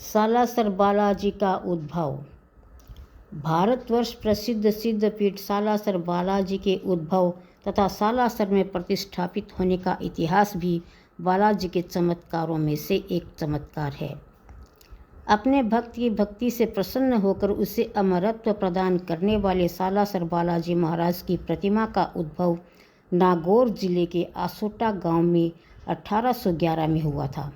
सालासर बालाजी का उद्भव। भारतवर्ष प्रसिद्ध सिद्धपीठ सालासर बालाजी के उद्भव तथा सालासर में प्रतिष्ठापित होने का इतिहास भी बालाजी के चमत्कारों में से एक चमत्कार है। अपने भक्त की भक्ति से प्रसन्न होकर उसे अमरत्व प्रदान करने वाले सालासर बालाजी महाराज की प्रतिमा का उद्भव नागौर जिले के आसोटा गांव में 1811 में हुआ था।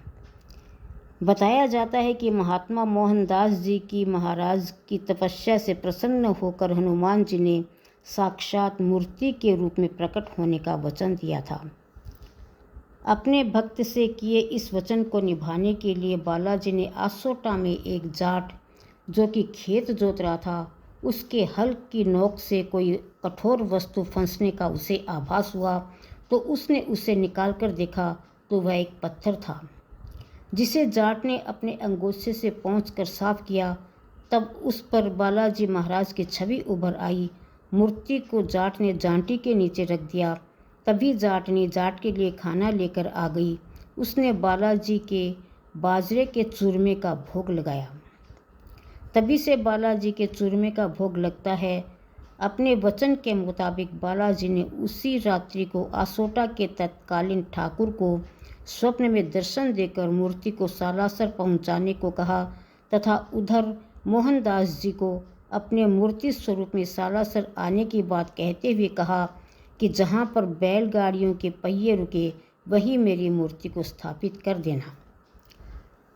बताया जाता है कि महात्मा मोहनदास जी की महाराज की तपस्या से प्रसन्न होकर हनुमान जी ने साक्षात मूर्ति के रूप में प्रकट होने का वचन दिया था। अपने भक्त से किए इस वचन को निभाने के लिए बालाजी ने आसोटा में एक जाट जो कि खेत जोत रहा था, उसके हल की नोक से कोई कठोर वस्तु फंसने का उसे आभास हुआ तो उसने उसे निकालकर देखा तो वह एक पत्थर था, जिसे जाट ने अपने अंगोछे से पोंछकर साफ किया। तब उस पर बालाजी महाराज की छवि उभर आई। मूर्ति को जाट ने जांटी के नीचे रख दिया। तभी जाटनी जाट के लिए खाना लेकर आ गई। उसने बालाजी के बाजरे के चूरमे का भोग लगाया। तभी से बालाजी के चूरमे का भोग लगता है। अपने वचन के मुताबिक बालाजी ने उसी रात्रि को आसोटा के तत्कालीन ठाकुर को स्वप्न में दर्शन देकर मूर्ति को सालासर पहुंचाने को कहा तथा उधर मोहनदास जी को अपने मूर्ति स्वरूप में सालासर आने की बात कहते हुए कहा कि जहां पर बैलगाड़ियों के पहिए रुके वहीं मेरी मूर्ति को स्थापित कर देना।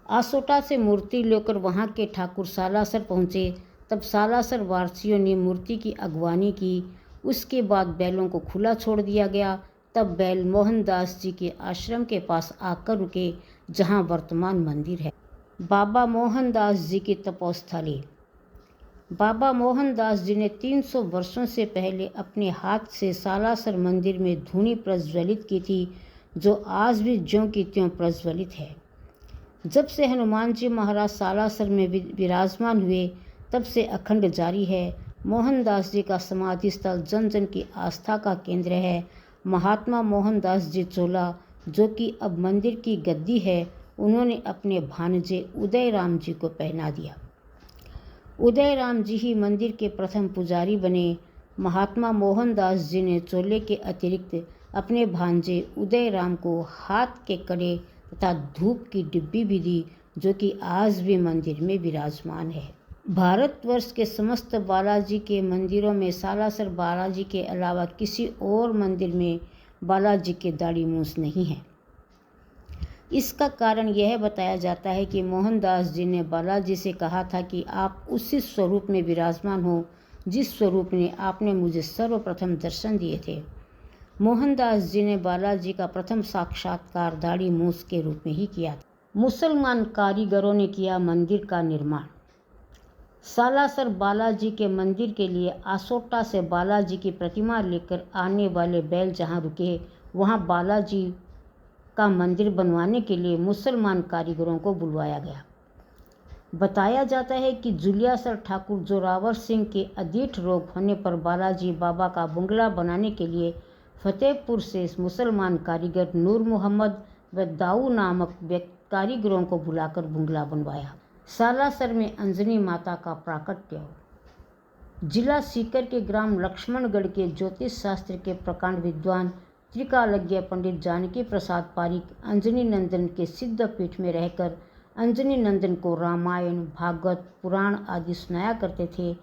आसोटा से मूर्ति लेकर वहां के ठाकुर सालासर पहुंचे। तब सालासर वासियों ने मूर्ति की अगवानी की। उसके बाद बैलों को खुला छोड़ दिया गया। तब बैल मोहनदास जी के आश्रम के पास आकर रुके जहां वर्तमान मंदिर है। बाबा मोहनदास जी की तपोस्थली। बाबा मोहनदास जी ने 300 वर्षों से पहले अपने हाथ से सालासर मंदिर में धूनी प्रज्वलित की थी, जो आज भी ज्यों की त्यों प्रज्वलित है। जब से हनुमान जी महाराज सालासर में विराजमान हुए तब से अखंड जारी है। मोहनदास जी का समाधि स्थल जन जन की आस्था का केंद्र है। महात्मा मोहनदास जी चोला, जो कि अब मंदिर की गद्दी है, उन्होंने अपने भांजे उदय राम जी को पहना दिया। उदय राम जी ही मंदिर के प्रथम पुजारी बने। महात्मा मोहनदास जी ने चोले के अतिरिक्त अपने भांजे उदय राम को हाथ के कड़े तथा धूप की डिब्बी भी दी, जो कि आज भी मंदिर में विराजमान है। भारतवर्ष के समस्त बालाजी के मंदिरों में सालासर बालाजी के अलावा किसी और मंदिर में बालाजी के दाढ़ी मूछ नहीं है। इसका कारण यह बताया जाता है कि मोहनदास जी ने बालाजी से कहा था कि आप उसी स्वरूप में विराजमान हो जिस स्वरूप ने आपने मुझे सर्वप्रथम दर्शन दिए थे। मोहनदास जी ने बालाजी का प्रथम साक्षात्कार दाढ़ी मूछ के रूप में ही किया था। मुसलमान कारीगरों ने किया मंदिर का निर्माण। सालासर बालाजी के मंदिर के लिए आसोटा से बालाजी की प्रतिमा लेकर आने वाले बैल जहां रुके वहां बालाजी का मंदिर बनवाने के लिए मुसलमान कारीगरों को बुलवाया गया। बताया जाता है कि जुलियासर ठाकुर जोरावर सिंह के अधीठ रोग होने पर बालाजी बाबा का बुंगला बनाने के लिए फतेहपुर से मुसलमान कारीगर नूर मोहम्मद व दाऊ नामक कारीगरों को बुलाकर बुंगला बनवाया। सालासर में अंजनी माता का प्राकट्य। जिला सीकर के ग्राम लक्ष्मणगढ़ के ज्योतिष शास्त्र के प्रकांड विद्वान त्रिकालज्ञ पंडित जानकी प्रसाद पारीक अंजनी नंदन के सिद्ध पीठ में रहकर अंजनी नंदन को रामायण, भागवत, पुराण आदि सुनाया करते थे।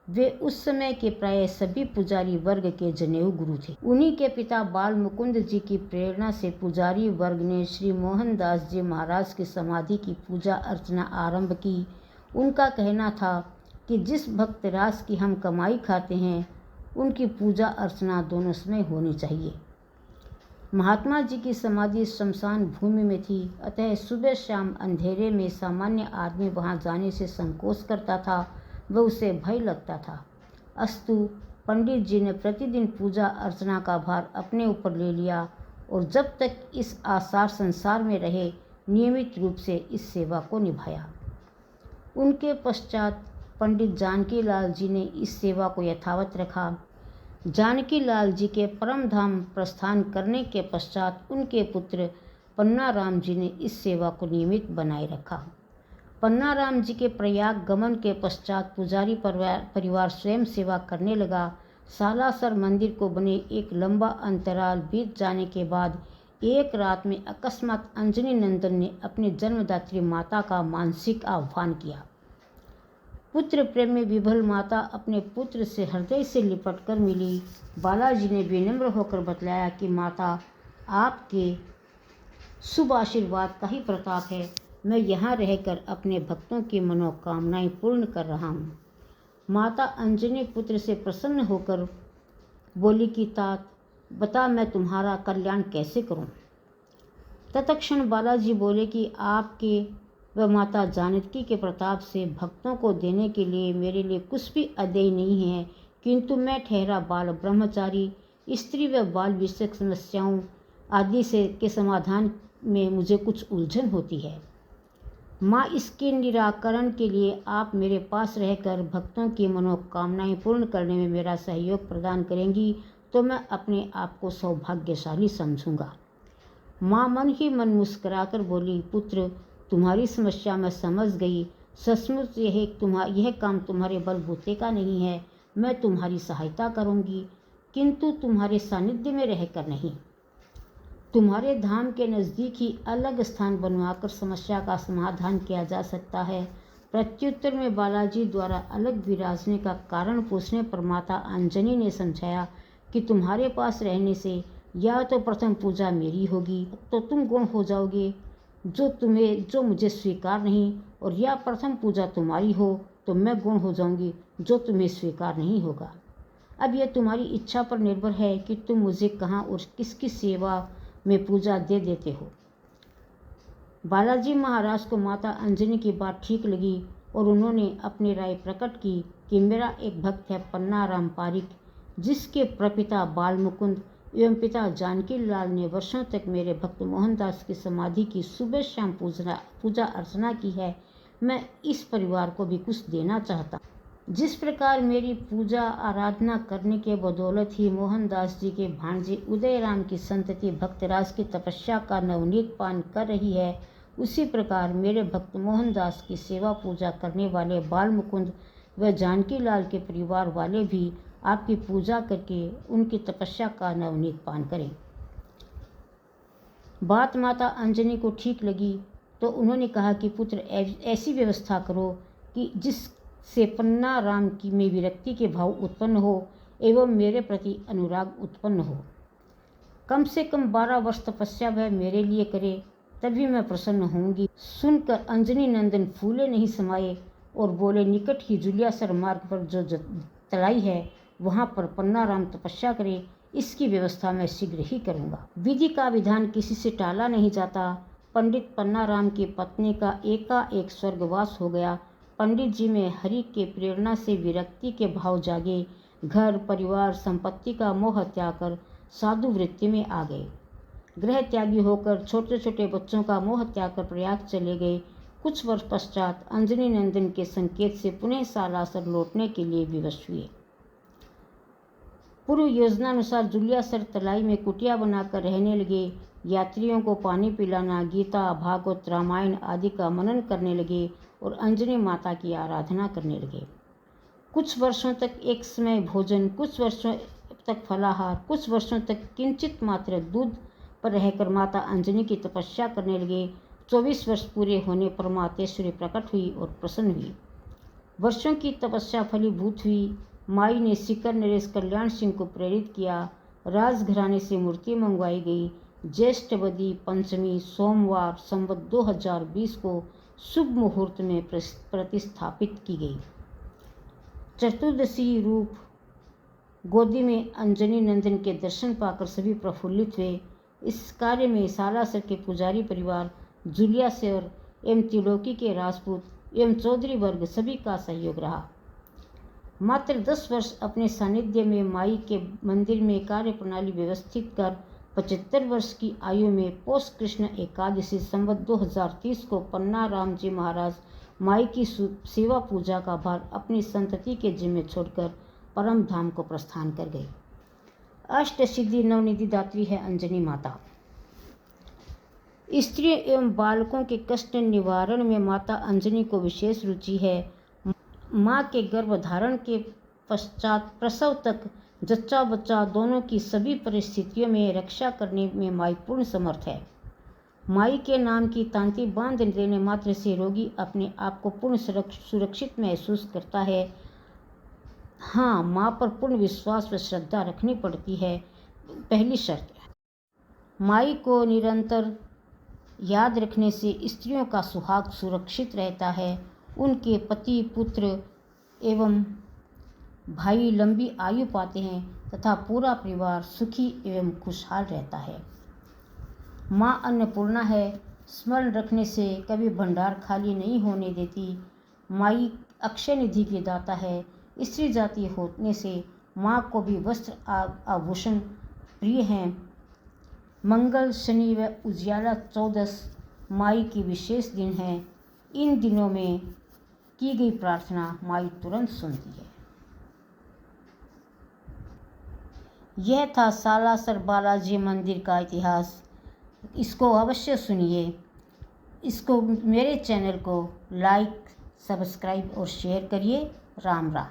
वे उस समय के प्राय सभी पुजारी वर्ग के जनेऊ गुरु थे। उन्हीं के पिता बाल मुकुंद जी की प्रेरणा से पुजारी वर्ग ने श्री मोहनदास जी महाराज की समाधि की पूजा अर्चना आरंभ की। उनका कहना था कि जिस भक्त रास की हम कमाई खाते हैं उनकी पूजा अर्चना दोनों समय होनी चाहिए। महात्मा जी की समाधि शमशान भूमि में थी, अतः सुबह शाम अंधेरे में सामान्य आदमी वहां जाने से संकोच करता था व उसे भय लगता था। अस्तु पंडित जी ने प्रतिदिन पूजा अर्चना का भार अपने ऊपर ले लिया और जब तक इस आसार संसार में रहे नियमित रूप से इस सेवा को निभाया। उनके पश्चात पंडित जानकी लाल जी ने इस सेवा को यथावत रखा। जानकी लाल जी के परम धाम प्रस्थान करने के पश्चात उनके पुत्र पन्ना राम जी ने इस सेवा को नियमित बनाए रखा। पन्नाराम जी के प्रयाग गमन के पश्चात पुजारी परिवार स्वयं सेवा करने लगा। सालासर मंदिर को बने एक लंबा अंतराल बीत जाने के बाद एक रात में अकस्मात अंजनी नंदन ने अपनी जन्मदात्री माता का मानसिक आह्वान किया। पुत्र प्रेम में विभल माता अपने पुत्र से हृदय से लिपट कर मिली। बालाजी ने विनम्र होकर बतलाया कि माता, आपके शुभ आशीर्वाद का ही प्रताप है मैं यहाँ रहकर अपने भक्तों की मनोकामनाएं पूर्ण कर रहा हूँ। माता अंजनी पुत्र से प्रसन्न होकर बोली कि तात, बता मैं तुम्हारा कल्याण कैसे करूं। तत्क्षण बालाजी बोले कि आपके व माता जानकी के प्रताप से भक्तों को देने के लिए मेरे लिए कुछ भी अदेय नहीं है, किंतु मैं ठहरा बाल ब्रह्मचारी, स्त्री व बाल विषयक समस्याओं आदि से के समाधान में मुझे कुछ उलझन होती है। माँ, इसके निराकरण के लिए आप मेरे पास रहकर भक्तों की मनोकामनाएं पूर्ण करने में मेरा सहयोग प्रदान करेंगी तो मैं अपने आप को सौभाग्यशाली समझूंगा। माँ मन ही मन मुस्कुराकर बोली, पुत्र, तुम्हारी समस्या मैं समझ गई। सचमुच यह काम तुम्हारे बलबूते का नहीं है। मैं तुम्हारी सहायता करूंगी, किंतु तुम्हारे सानिध्य में रहकर नहीं। तुम्हारे धाम के नज़दीक ही अलग स्थान बनवाकर समस्या का समाधान किया जा सकता है। प्रत्युत्तर में बालाजी द्वारा अलग विराजने का कारण पूछने पर माता अंजनी ने समझाया कि तुम्हारे पास रहने से या तो प्रथम पूजा मेरी होगी तो तुम गुण हो जाओगे जो मुझे स्वीकार नहीं, और या प्रथम पूजा तुम्हारी हो तो मैं गुण हो जाऊंगी जो तुम्हें स्वीकार नहीं होगा। अब यह तुम्हारी इच्छा पर निर्भर है कि तुम मुझे कहाँ और किसकी सेवा में पूजा दे देते हो। बालाजी महाराज को माता अंजनी की बात ठीक लगी और उन्होंने अपनी राय प्रकट की कि मेरा एक भक्त है पन्नाराम पारिक, जिसके प्रपिता बाल मुकुंद एवं पिता जानकी लाल ने वर्षों तक मेरे भक्त मोहनदास की समाधि की सुबह शाम पूजा अर्चना की है। मैं इस परिवार को भी कुछ देना चाहता। जिस प्रकार मेरी पूजा आराधना करने के बदौलत ही मोहनदास जी के भांजे उदयराम की संतति भक्तराज की तपस्या का नवनीत पान कर रही है, उसी प्रकार मेरे भक्त मोहनदास की सेवा पूजा करने वाले बाल मुकुंद व जानकी लाल के परिवार वाले भी आपकी पूजा करके उनकी तपस्या का नवनीत पान करें। बात माता अंजनी को ठीक लगी तो उन्होंने कहा कि पुत्र, ऐसी व्यवस्था करो कि जिससे पन्नाराम की में विरक्ति के भाव उत्पन्न हो एवं मेरे प्रति अनुराग उत्पन्न हो। कम से कम 12 वर्ष तपस्या वह मेरे लिए करे, तभी मैं प्रसन्न होंगी। सुनकर अंजनी नंदन फूले नहीं समाये और बोले, निकट ही जुलियासर मार्ग पर जो तलाई है वहाँ पर पन्नाराम तपस्या करे, इसकी व्यवस्था मैं शीघ्र ही करूँगा। विधि का विधान किसी से टाला नहीं जाता। पंडित पन्नाराम की पत्नी का एकाएक स्वर्गवास हो गया। पंडित जी में हरि के प्रेरणा से विरक्ति के भाव जागे। घर परिवार संपत्ति का मोह त्याग कर साधु वृत्ति में आ गए। गृह त्यागी होकर छोटे छोटे बच्चों का मोह त्याग कर प्रयाग चले गए। कुछ वर्ष पश्चात अंजनी नंदन के संकेत से पुनः सालासर लौटने के लिए विवश हुए। पूर्व योजनानुसार जुलियासर तलाई में कुटिया बनाकर रहने लगे। यात्रियों को पानी पिलाना, गीता भागवत रामायण आदि का मनन करने लगे और अंजनी माता की आराधना करने लगे। कुछ वर्षों तक एक समय भोजन, कुछ वर्षों तक फलाहार, कुछ वर्षों तक किंचित मात्र दूध पर रहकर माता अंजनी की तपस्या करने लगे। 24 वर्ष पूरे होने पर मातेश्वरी प्रकट हुई और प्रसन्न हुई। वर्षों की तपस्या फलीभूत हुई। माई ने सिकर नरेश कल्याण सिंह को प्रेरित किया। राजघराने से मूर्ति मंगवाई गई। ज्येष्ठवदी पंचमी सोमवार संवत 2020 को शुभ मुहूर्त में प्रतिस्थापित की गई। चतुर्दशी रूप गोदी में अंजनी नंदन के दर्शन पाकर सभी प्रफुल्लित हुए। इस कार्य में सालासर के पुजारी परिवार, जुलियासर एवं त्रिलोकी के राजपूत एवं चौधरी वर्ग सभी का सहयोग रहा। मात्र 10 वर्ष अपने सानिध्य में माई के मंदिर में कार्य प्रणाली व्यवस्थित कर 75 वर्ष की आयु में पौष कृष्ण एकादशी संवत 2030 को पन्नाराम जी महाराज माई की सेवा पूजा का भार अपनी संतति के जिम्मे छोड़कर परम धाम को प्रस्थान कर गए। अष्ट सिद्धि नवनिधि दात्री है अंजनी माता। स्त्रियों एवं बालकों के कष्ट निवारण में माता अंजनी को विशेष रुचि है। माँ के गर्भधारण के पश्चात प्रसव तक जच्चा बच्चा दोनों की सभी परिस्थितियों में रक्षा करने में माई पूर्ण समर्थ है। माई के नाम की तांती बांध देने मात्र से रोगी अपने आप को पूर्ण सुरक्षित महसूस करता है। हाँ, माँ पर पूर्ण विश्वास व श्रद्धा रखनी पड़ती है। पहली शर्त, माई को निरंतर याद रखने से स्त्रियों का सुहाग सुरक्षित रहता है। उनके पति, पुत्र एवं भाई लंबी आयु पाते हैं तथा पूरा परिवार सुखी एवं खुशहाल रहता है। माँ अन्नपूर्णा है। स्मरण रखने से कभी भंडार खाली नहीं होने देती। माई अक्षय निधि की दाता है। स्त्री जाति होने से माँ को भी वस्त्र आभूषण प्रिय हैं। मंगल, शनि व उजियाला चौदस माई की विशेष दिन है। इन दिनों में की गई प्रार्थना माई तुरंत सुनती है। यह था सालासर बालाजी मंदिर का इतिहास। इसको अवश्य सुनिए। इसको मेरे चैनल को लाइक, सब्सक्राइब और शेयर करिए। राम राम।